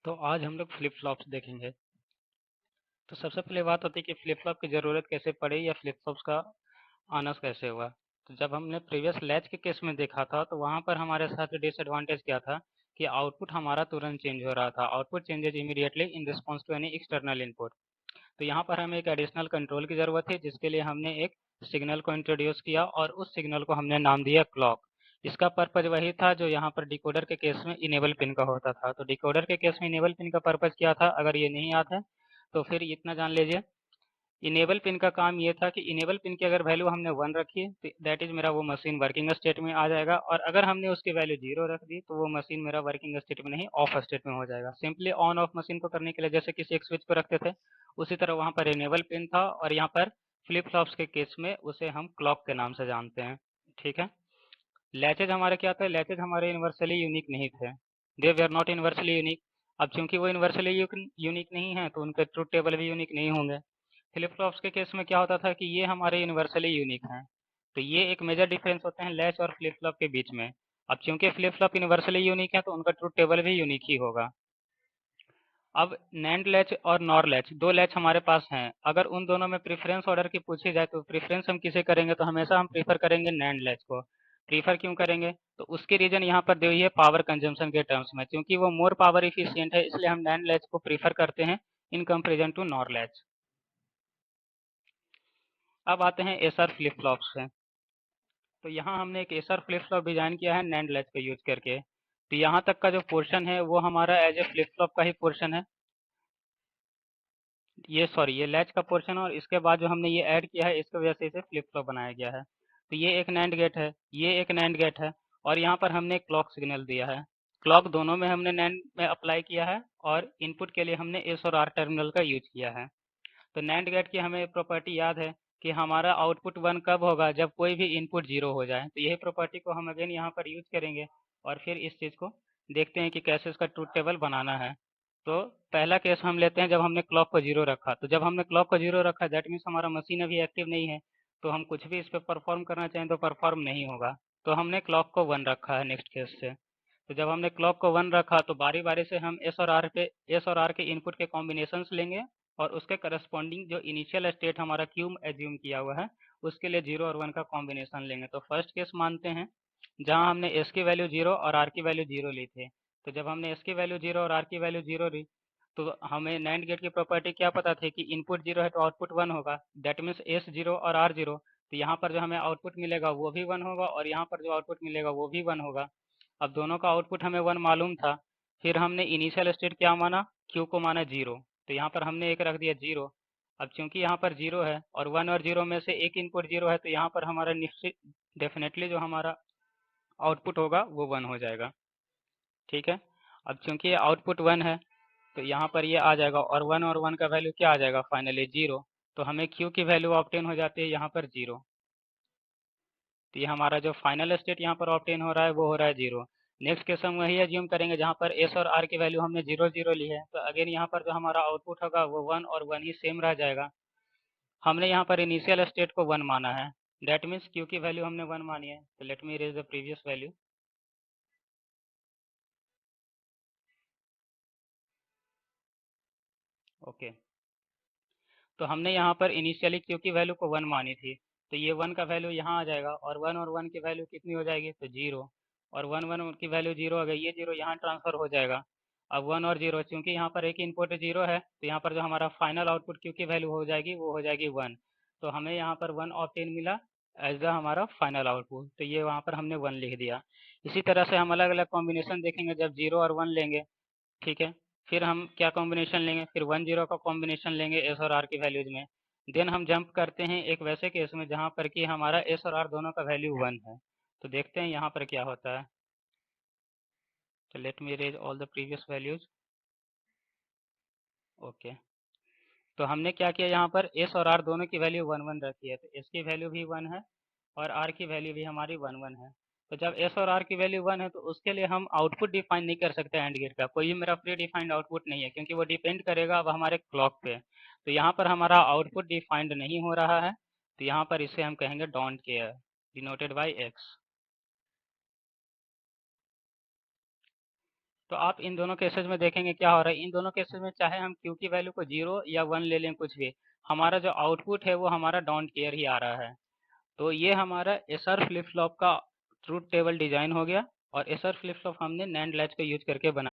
तो आज हम लोग फ्लिप फ्लॉप्स देखेंगे। तो सबसे पहले बात होती है कि फ्लिप फ्लॉप की ज़रूरत कैसे पड़ी या फ्लिप फ्लॉप्स का आना कैसे हुआ। तो जब हमने प्रीवियस लैच के केस में देखा था तो वहाँ पर हमारे साथ डिसएडवांटेज क्या था कि आउटपुट हमारा तुरंत चेंज हो रहा था। Output changes immediately in response to any external input. तो यहाँ पर हमें एक एडिशनल कंट्रोल की ज़रूरत है, जिसके लिए हमने एक सिग्नल को इंट्रोड्यूस किया और उस सिग्नल को हमने नाम दिया क्लॉक। इसका पर्पज वही था जो यहाँ पर डिकोडर के केस में इनेबल पिन का होता था। तो डिकोडर के केस में इनेबल पिन का पर्पज क्या था, अगर ये नहीं याद है तो फिर इतना जान लीजिए। इनेबल पिन का काम ये था कि इनेबल पिन की अगर वैल्यू हमने 1 रखी है तो दैट इज मेरा वो मशीन वर्किंग स्टेट में आ जाएगा, और अगर हमने उसकी वैल्यू 0 रख दी तो वो मशीन मेरा वर्किंग स्टेट में नहीं ऑफ स्टेट में हो जाएगा। सिंपली ऑन ऑफ मशीन को करने के लिए जैसे किसी एक स्विच को रखते थे, उसी तरह वहाँ पर इनेबल पिन था, और यहाँ पर फ्लिप फ्लॉप्स के केस में उसे हम क्लॉक के नाम से जानते हैं। ठीक है। लैचेज हमारे क्या थे, लैचेज हमारे यूनिवर्सली यूनिक नहीं थे। They were not universally unique. अब चूंकि वो यूनिवर्सली यूनिक नहीं है तो उनके ट्रूथ टेबल भी यूनिक नहीं होंगे। फ्लिप फ्लॉप्स के केस में क्या होता था कि ये हमारे यूनिवर्सली यूनिक हैं। तो ये एक मेजर डिफरेंस होते हैं लैच और फ्लिप फ्लॉप के बीच में। अब चूंकि फ्लिप फ्लॉप यूनिवर्सली यूनिक है तो उनका ट्रूथ टेबल भी यूनिक ही होगा। अब नैंड लैच और नॉर लैच, दो लैच हमारे पास हैं। अगर उन दोनों में प्रेफरेंस ऑर्डर की पूछी जाए तो प्रेफरेंस हम किसे करेंगे, तो हमेशा हम प्रीफर करेंगे नैंड लैच को। प्रीफर क्यों करेंगे, तो उसकी रीजन यहाँ पर दी हुई है पावर कंजम्पशन के टर्म्स में। क्योंकि वो मोर पावर इफिशियंट है, इसलिए हम नैंड लैच को प्रीफर करते हैं in comparison to NOR latch. अब आते हैं एसआर फ्लिप फ्लॉप से। तो यहाँ हमने एक एसआर फ्लिप फ्लॉप डिजाइन किया है नैंड लैच का यूज करके। तो यहाँ तक का जो पोर्शन है वो हमारा एज ए फ्लिप फ्लॉप का ही पोर्शन है। ये लैच का पोर्शन, और इसके बाद जो हमने ये ऐड किया है इसकी वजह से इसे फ्लिप फ्लॉप बनाया गया है। तो ये एक नैंड गेट है, ये एक नैंड गेट है, और यहाँ पर हमने क्लॉक सिग्नल दिया है। क्लॉक दोनों में हमने नैंड में अप्लाई किया है, और इनपुट के लिए हमने एस और आर टर्मिनल का यूज किया है। तो नैंड गेट की हमें प्रॉपर्टी याद है कि हमारा आउटपुट 1 कब होगा, जब कोई भी इनपुट 0 हो जाए। तो यही प्रॉपर्टी को हम अगेन यहाँ पर यूज करेंगे, और फिर इस चीज़ को देखते हैं कि कैसे इसका ट्रूथ टेबल बनाना है। तो पहला केस हम लेते हैं जब हमने क्लॉक को 0 रखा। तो जब हमने क्लॉक को 0 रखा दैट मीन्स हमारा मशीन अभी एक्टिव नहीं है, तो हम कुछ भी इस पर परफॉर्म करना चाहें तो परफॉर्म नहीं होगा। तो हमने क्लॉक को 1 रखा है नेक्स्ट केस से। तो जब हमने क्लॉक को 1 रखा तो बारी बारी से हम एस और आर के इनपुट के कॉम्बिनेशन लेंगे, और उसके करस्पॉन्डिंग जो इनिशियल स्टेट हमारा क्यू एज्यूम किया हुआ है उसके लिए 0 और 1 का कॉम्बिनेशन लेंगे। तो फर्स्ट केस मानते हैं जहां हमने एस की वैल्यू 0 और आर की वैल्यू 0 ली थी। तो जब हमने एस की वैल्यू 0 और आर की वैल्यू 0 ली तो हमें नैंड गेट की प्रॉपर्टी क्या पता थी कि इनपुट 0 है तो आउटपुट 1 होगा। दैट मीन्स एस 0 और आर 0। तो यहाँ पर जो हमें आउटपुट मिलेगा वो भी 1 होगा, और यहाँ पर जो आउटपुट मिलेगा वो भी 1 होगा। अब दोनों का आउटपुट हमें 1 मालूम था। फिर हमने इनिशियल स्टेट क्या माना, क्यू को माना 0। तो यहाँ पर हमने एक रख दिया 0। अब चूंकि यहाँ पर 0 है और 1 और 0 में से एक इनपुट 0 है, तो यहाँ पर हमारा निश्चित डेफिनेटली जो हमारा आउटपुट होगा वो 1 हो जाएगा। ठीक है। अब चूंकि ये आउटपुट 1 है तो यहाँ पर ये आ जाएगा, और 1 और 1 का वैल्यू क्या आ जाएगा फाइनली 0। तो हमें क्यू की वैल्यू ऑब्टेन हो जाती है यहाँ पर 0। तो ये हमारा जो फाइनल स्टेट यहाँ पर ऑब्टेन हो रहा है वो हो रहा है 0। नेक्स्ट केस हम वही एज्यूम करेंगे जहाँ पर एस और आर की वैल्यू हमने 0 0 ली है। तो अगेन यहाँ पर जो हमारा आउटपुट होगा वो 1 और 1 ही सेम रह जाएगा। हमने यहाँ पर इनिशियल स्टेट को 1 माना है, दैट मीन्स क्यू की वैल्यू हमने 1 मानी है। तो let me erase the previous value. Okay. तो हमने यहाँ पर इनिशियली क्यू की वैल्यू को 1 मानी थी। तो ये 1 का वैल्यू यहाँ आ जाएगा, और 1 और 1 की वैल्यू कितनी हो जाएगी, तो 0। और 1 1 की वैल्यू 0 आ गई, ये 0 यहाँ ट्रांसफर हो जाएगा। अब 1 और 0 चूंकि यहाँ पर एक इनपुट 0 है तो यहाँ पर जो हमारा फाइनल आउटपुट क्यू की वैल्यू हो जाएगी वो हो जाएगी 1। तो हमें यहाँ पर 1 ऑप्टेन मिला एज द हमारा फाइनल आउटपुट। तो ये वहाँ पर हमने 1 लिख दिया। इसी तरह से हम अलग अलग कॉम्बिनेशन देखेंगे जब 0 और 1 लेंगे। ठीक है। फिर हम क्या कॉम्बिनेशन लेंगे, फिर 1 0 का कॉम्बिनेशन लेंगे एस और आर की वैल्यूज में। देन हम जंप करते हैं एक वैसे केस में जहाँ पर कि हमारा एस और आर दोनों का वैल्यू 1 है। तो देखते हैं यहाँ पर क्या होता है। तो let me erase all the previous values. Okay. तो हमने क्या किया, यहाँ पर एस और आर दोनों की वैल्यू 1 1 रखी है। तो एस की वैल्यू भी 1 है और आर की वैल्यू भी हमारी 1 1 है। तो जब एस और आर की वैल्यू 1 है तो उसके लिए हम आउटपुट डिफाइन नहीं कर सकते एंड गेट का। कोई भी मेरा प्री डिफाइंड आउटपुट नहीं है, क्योंकि वो डिपेंड करेगा अब हमारे क्लॉक पे। तो यहाँ पर हमारा आउटपुट डिफाइंड नहीं हो रहा है, तो यहाँ पर इसे हम कहेंगे don't care, denoted by x. तो आप इन दोनों केसेस में देखेंगे क्या हो रहा है, इन दोनों केसेस में चाहे हम Q की वैल्यू को 0 या 1 ले लें कुछ भी, हमारा जो आउटपुट है वो हमारा डोंट केयर ही आ रहा है। तो ये हमारा एसआर फ्लिप फ्लॉप का ट्रूथ टेबल डिजाइन हो गया, और एसआर फ्लिप फ्लॉप हमने नैंड लैच का यूज करके बना